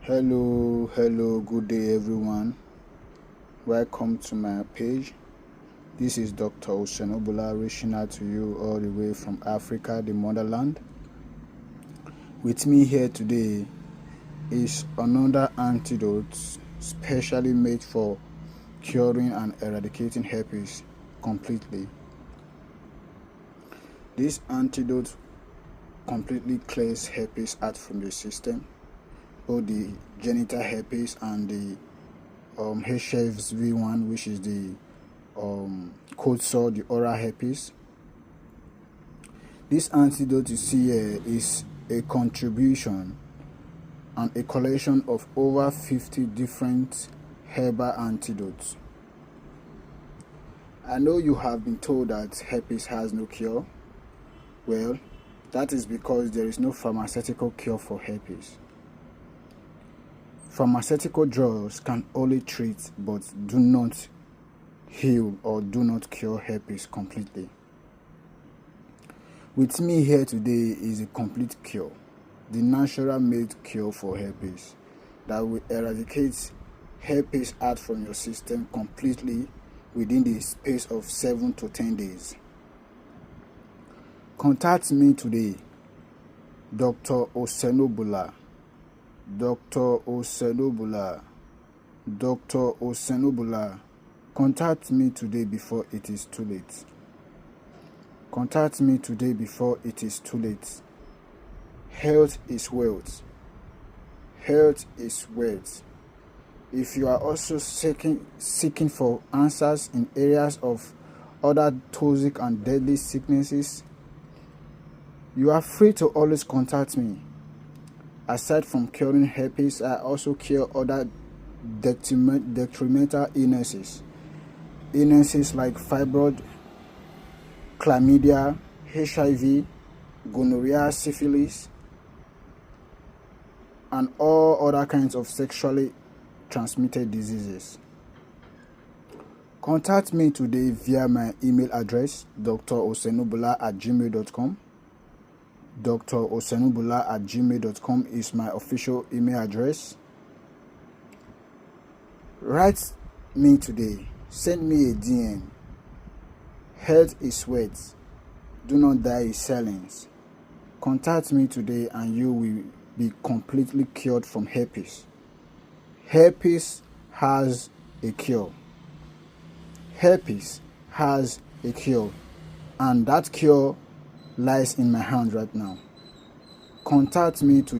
Hello, good day everyone. Welcome to my page. This is Dr. Osenobula reaching out to you all the way from Africa, the motherland. With me here today is another antidote specially made for curing and eradicating herpes completely. This antidote completely clears herpes out from your system, both the genital herpes and the HFV one, which is the cold sore, the oral herpes. This antidote you see here is a contribution and a collection of over 50 different herbal antidotes. I know you have been told that herpes has no cure. Well, that is because there is no pharmaceutical cure for herpes. Pharmaceutical drugs can only treat but do not heal or do not cure herpes completely. With me here today is a complete cure, the natural made cure for herpes that will eradicate herpes out from your system completely within the space of 7 to 10 days. Contact me today, Dr. Osenobula. Dr. Osenobula. Contact me today before it is too late. Contact me today before it is too late. Health is wealth. Health is wealth. If you are also seeking for answers in areas of other toxic and deadly sicknesses, you are free to always contact me. Aside from curing herpes, I also cure other detrimental illnesses. Illnesses like fibroid, chlamydia, HIV, gonorrhea, syphilis, and all other kinds of sexually transmitted diseases. Contact me today via my email address, drosenobula@gmail.com. drosenobula@gmail.com is my official email address. Write me today. Send me a DM. Health is wealth. Do not die in silence. Contact me today and you will be completely cured from herpes. Herpes has a cure. Herpes has a cure. And that cure lies in my hand right now. Contact me to